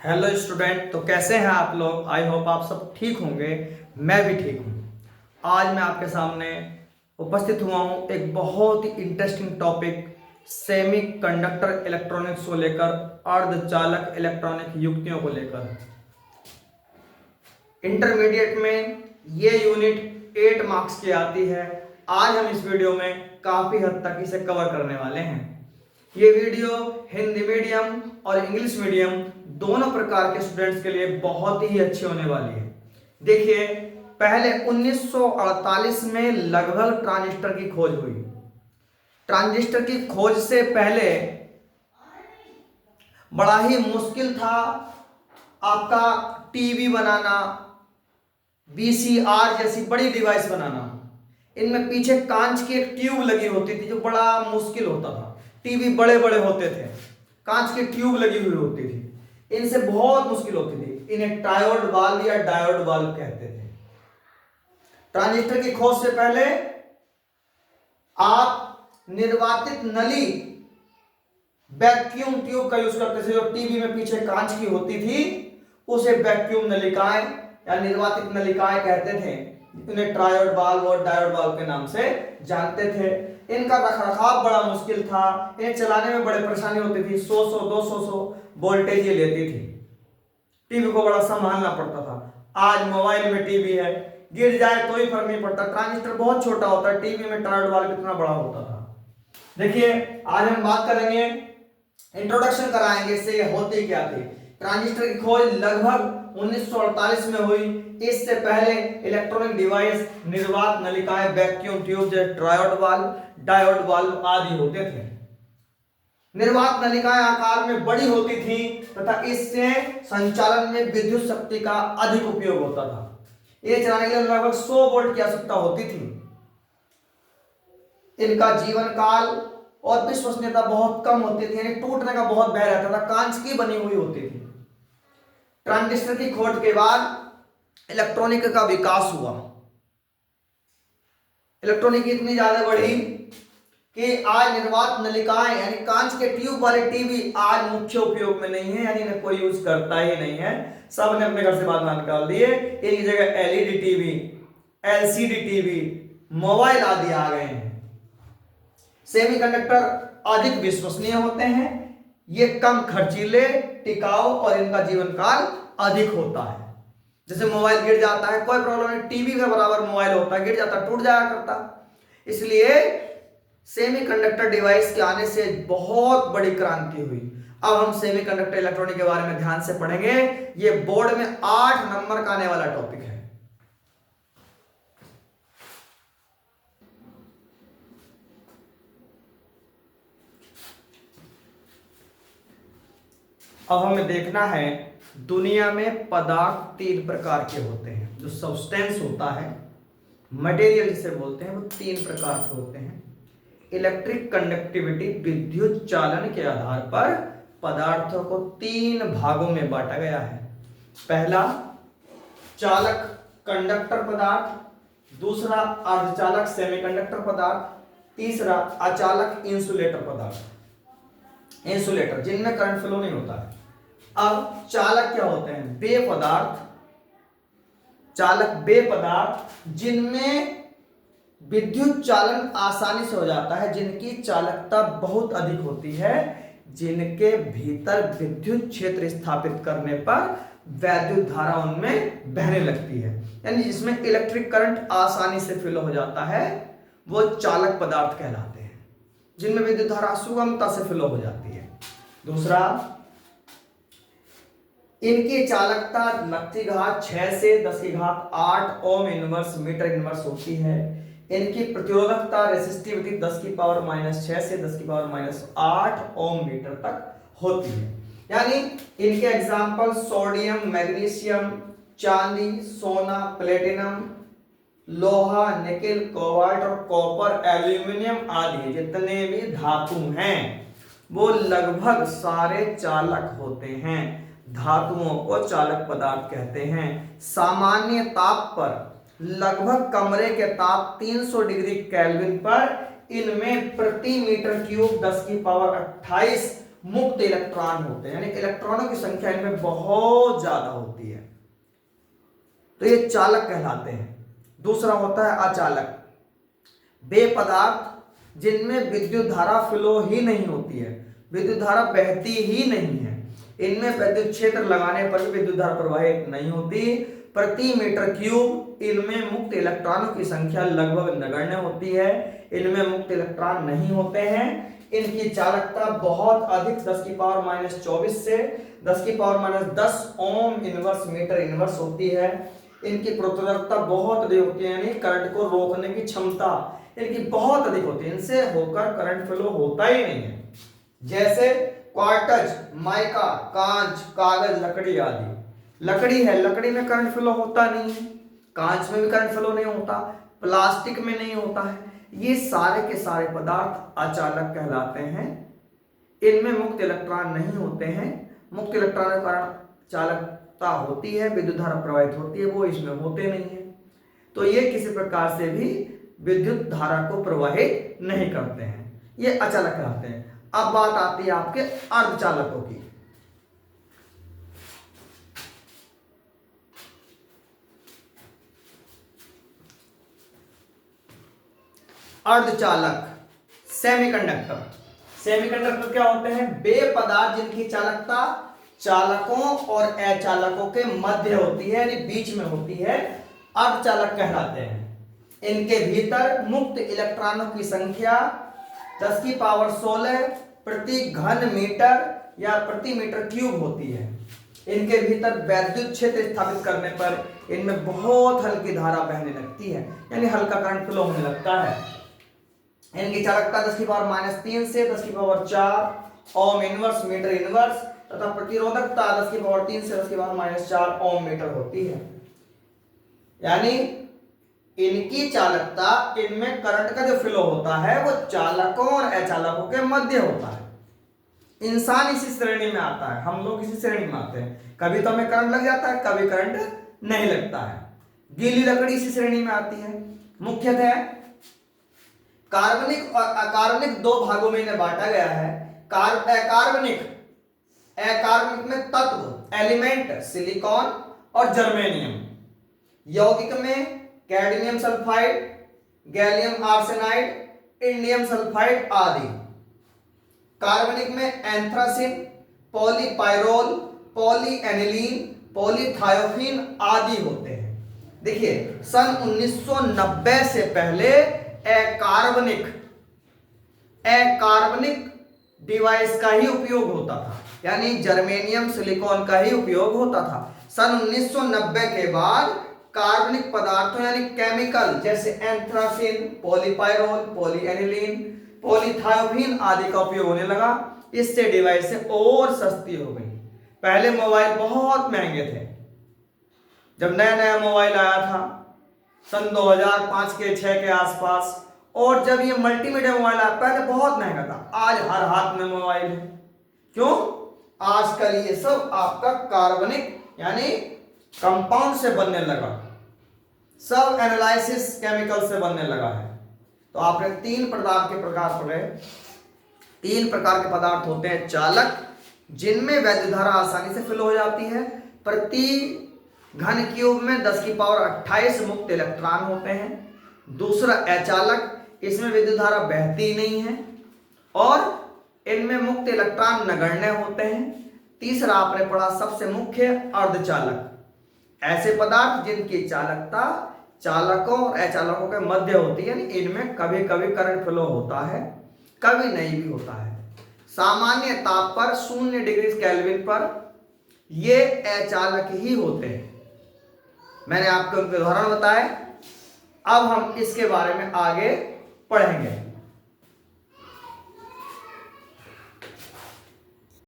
Hello student. तो कैसे हैं आप लोग? आई होप आप सब ठीक होंगे। मैं भी ठीक हूँ। आज मैं आपके सामने उपस्थित हुआ हूँ एक बहुत ही interesting topic semiconductor electronics को लेकर, अर्धचालक इलेक्ट्रॉनिक युक्तियों को लेकर। इंटरमीडिएट में ये यूनिट 8 मार्क्स की आती है। आज हम इस वीडियो में काफ़ी हद तक इसे कवर करने वाले हैं। ये वीडियो हिंदी मीडियम और इंग्लिश मीडियम दोनों प्रकार के स्टूडेंट्स के लिए बहुत ही अच्छी होने वाली है। देखिए, पहले 1948 में लगभग ट्रांजिस्टर की खोज हुई। ट्रांजिस्टर की खोज से पहले बड़ा ही मुश्किल था आपका टीवी बनाना, वीसीआर जैसी बड़ी डिवाइस बनाना। इनमें पीछे कांच की एक ट्यूब लगी होती थी जो बड़ा मुश्किल होता था। टीवी बड़े बड़े होते थे, कांच की ट्यूब लगी हुई होती थी, इनसे बहुत मुश्किल होती थी। इन्हें ट्रायोड वाल्व या डायोड वाल्व कहते थे। ट्रांजिस्टर की खोज से पहले आप निर्वातित नली वैक्यूम ट्यूब का यूज करते थे। जो टीवी में पीछे कांच की होती थी उसे वैक्यूम नलिकाएं या निर्वातित नलिकाएं कहते थे। इन्हें ट्रायोड वाल्व और डायोड वाल्व के नाम से जानते थे। इनका रखरखाव बड़ा मुश्किल था, इन्हें चलाने में बड़े परेशानी होती थी। 100-200 वोल्टेज ये लेती थी। टीवी को बड़ा संभालना पड़ता था। आज मोबाइल में टीवी है, गिर जाए तो ही फर्क नहीं पड़ता। ट्रांजिस्टर बहुत छोटा होता है, टीवी में ट्रायोड वाल्व कितना बड़ा होता था। देखिए, आज हम बात करेंगे, इंट्रोडक्शन कराएंगे इससे होती क्या थी। ट्रांजिस्टर की खोज लगभग 1948 में हुई। इससे पहले इलेक्ट्रॉनिक डिवाइस निर्वात नलिकाएं, vacuum tube, triode valve, diode valve आदि होते थे। निर्वात नलिकाएं आकार में बड़ी होती थी तथा इससे संचालन में विद्युत शक्ति का अधिक उपयोग होता था। ये चलाने के लिए लगभग 100 वोल्ट की आवश्यकता होती थी। इनका जीवन काल और विश्वसनीयता बहुत कम होती थी, यानी टूटने का बहुत भय रहता था। कांच की बनी हुई होती थी। ट्रांजिस्टर की खोज के बाद इलेक्ट्रॉनिक का विकास हुआ। इलेक्ट्रॉनिक इतनी ज्यादा बढ़ी कि आज निर्वात नलिकाएं यानी कांच के ट्यूब वाले टीवी आज मुख्य उपयोग में नहीं है, यानी इन्हें कोई यूज करता ही नहीं है। सब ने अपने घर से बाहर निकाल दिए। इनकी जगह LED TV, LCD TV, mobile आदि आ गए हैं। सेमीकंडक्टर अधिक विश्वसनीय होते हैं, ये कम खर्चीले, टिकाऊ और इनका जीवन काल अधिक होता है। जैसे मोबाइल गिर जाता है कोई प्रॉब्लम नहीं, टीवी के बराबर मोबाइल होता है, गिर जाता टूट जाया करता। इसलिए सेमीकंडक्टर डिवाइस के आने से बहुत बड़ी क्रांति हुई। अब हम सेमीकंडक्टर इलेक्ट्रॉनिक के बारे में ध्यान से पढ़ेंगे। ये बोर्ड में 8 नंबर का आने वाला टॉपिक है। अब हमें देखना है, दुनिया में पदार्थ 3 प्रकार के होते हैं। जो सब्सटेंस होता है, मटेरियल जिसे बोलते हैं, वो 3 प्रकार के होते हैं। इलेक्ट्रिक कंडक्टिविटी, विद्युत चालन के आधार पर पदार्थों को 3 भागों में बांटा गया है। पहला चालक कंडक्टर पदार्थ, दूसरा अर्धचालक सेमीकंडक्टर पदार्थ, तीसरा अचालक इंसुलेटर पदार्थ, इंसुलेटर जिनमें करंट फ्लो नहीं होता है। अब चालक क्या होते हैं? वे पदार्थ, चालक वे पदार्थ जिनमें विद्युत चालन आसानी से हो जाता है, जिनकी चालकता बहुत अधिक होती है, जिनके भीतर विद्युत क्षेत्र स्थापित करने पर वैद्युत धारा उनमें बहने लगती है, यानी जिसमें इलेक्ट्रिक करंट आसानी से फ्लो हो जाता है, वो चालक पदार्थ कहलाते हैं। जिनमें विद्युत धारा सुगमता से फ्लो हो जाती है। दूसरा, इनकी चालकता 6 से 10⁸ ओम इनवर्स मीटर इनवर्स होती है। इनकी प्रतिरोधकता रेसिस्टिविटी 10⁻⁻6 से 10⁻⁻8 ओम मीटर तक होती है। यानी इनके एग्जाम्पल सोडियम, मैग्नीशियम, चांदी, सोना, प्लेटिनम, लोहा, निकेल, कोबाल्ट और कॉपर, एल्यूमिनियम आदि जितने भी धातु हैं वो लगभग सारे चालक होते हैं। धातुओं को चालक पदार्थ कहते हैं। सामान्य ताप पर, लगभग कमरे के ताप 300 डिग्री केल्विन पर, इनमें प्रति मीटर क्यूब 10⁻28 मुक्त इलेक्ट्रॉन होते हैं, यानी इलेक्ट्रॉनों की संख्या इनमें बहुत ज्यादा होती है, तो ये चालक कहलाते हैं। दूसरा होता है अचालक, वे पदार्थ जिनमें विद्युत धारा फ्लो ही नहीं होती है, विद्युत धारा बहती ही नहीं है, इनमें विद्युत क्षेत्र लगाने पर भी विद्युत धारा प्रवाहित नहीं होती। प्रति मीटर क्यूब इनमें मुक्त इलेक्ट्रॉनों की संख्या लगभग नगण्य होती है, इनमें मुक्त इलेक्ट्रॉन नहीं होते हैं। इनकी चालकता बहुत अधिक 10⁻⁻24 से 10⁻⁻10 ओम इनवर्स मीटर इनवर्स होती है। इनकी प्रतिरोधकता बहुत अधिक होती है, यानी करंट को रोकने की क्षमता इनकी बहुत अधिक होती है, इनसे होकर करंट फ्लो होता ही नहीं है। जैसे क्वार्टज, माइका, कांच, कागज, लकड़ी आदि। लकड़ी है, लकड़ी में करंट फ्लो होता नहीं है, कांच में भी करंट फ्लो नहीं होता, प्लास्टिक में नहीं होता है। ये सारे के सारे पदार्थ अचालक कहलाते हैं, इनमें मुक्त इलेक्ट्रॉन नहीं होते हैं। मुक्त इलेक्ट्रॉन के कारण चालकता होती है, विद्युत धारा प्रवाहित होती है, वो इसमें होते नहीं है, तो ये किसी प्रकार से भी विद्युत धारा को प्रवाहित नहीं करते हैं, ये अचालक कहलाते हैं। अब बात आती है आपके अर्धचालकों की। अर्धचालक, सेमीकंडक्टर। सेमीकंडक्टर क्या होते हैं? वे पदार्थ जिनकी चालकता चालकों और अचालकों के मध्य होती है, यानी बीच में होती है, अर्धचालक कहलाते हैं। इनके भीतर मुक्त इलेक्ट्रॉनों की संख्या 10⁻16 प्रति घन मीटर या प्रति मीटर क्यूब होती है। इनके भीतर वैद्युत क्षेत्र स्थापित करने पर इनमें बहुत हल्की धारा बहने लगती है, यानी हल्का करंट फ्लो होने लगता है। इनकी चालकता 10⁻³ से 10⁻⁴ ओम इनवर्स मीटर इनवर्स तथा प्रतिरोधकता 10⁻³ से 10⁻⁴ ओम मीटर होती है। यानी इनकी चालकता, इनमें करंट का जो फ्लो होता है वो चालकों और अचालकों के मध्य होता है। इंसान इसी श्रेणी में आता है, हम लोग इसी श्रेणी में आते हैं, कभी तो हमें करंट लग जाता है, कभी करंट नहीं लगता है। गीली लकड़ी इसी श्रेणी में आती है। मुख्यतः कार्बनिक और अकार्बनिक दो भागों में इन्हें बांटा गया है। अकार्बनिक में तत्व एलिमेंट सिलिकॉन और जर्मेनियम, यौगिक में cadmium sulphide, gallium arsenide, indium sulphide आदि। कार्बनिक में एंथ्रासिन, पॉलीपाइरोल, पॉलीएनिलीन, पॉलीथायोफिन आदि होते हैं। देखिए सन 1990 से पहले अकार्बनिक डिवाइस का ही उपयोग होता था, यानी जर्मेनियम सिलिकॉन का ही उपयोग होता था। सन 1990 के बाद कार्बनिक पदार्थों यानी केमिकल जैसे एंथ्रासिन, पॉलीपाइरोल, पॉलीएनिलीन, पॉलीथायोफिन आदि का उपयोग होने लगा। इससे डिवाइसें और सस्ती हो गई। पहले मोबाइल बहुत महंगे थे, जब नया नया मोबाइल आया था सन 2005 के 6 के आसपास, और जब ये मल्टीमीडिया मोबाइल आया पहले बहुत महंगा था, आज हर हाथ में मोबाइल है। क्यों? आजकल ये सब आपका कार्बनिक यानी कंपाउंड से बनने लगा, सब एनालिसिस केमिकल से बनने लगा है। तो आपने तीन प्रकार के प्रकार पढ़े। तीन प्रकार के पदार्थ होते हैं चालक, जिनमें वैद्युत धारा आसानी से फ्लो हो जाती है। प्रति घन क्यूब में 10⁻28 मुक्त इलेक्ट्रॉन होते हैं। दूसरा अचालक, इसमें विद्युत धारा बहती नहीं है और इनमें मुक्त इलेक्ट्रॉन नगण्य होते हैं। तीसरा आपने पढ़ा सबसे मुख्य अर्धचालक, ऐसे पदार्थ जिनकी चालकता चालकों और अचालकों के मध्य होती है, यानी इनमें कभी कभी करंट फ्लो होता है, कभी नहीं भी होता है। सामान्य ताप पर 0 डिग्री केल्विन पर ये अचालक ही होते हैं। मैंने आपको उनके उदाहरण बताए, अब हम इसके बारे में आगे पढ़ेंगे।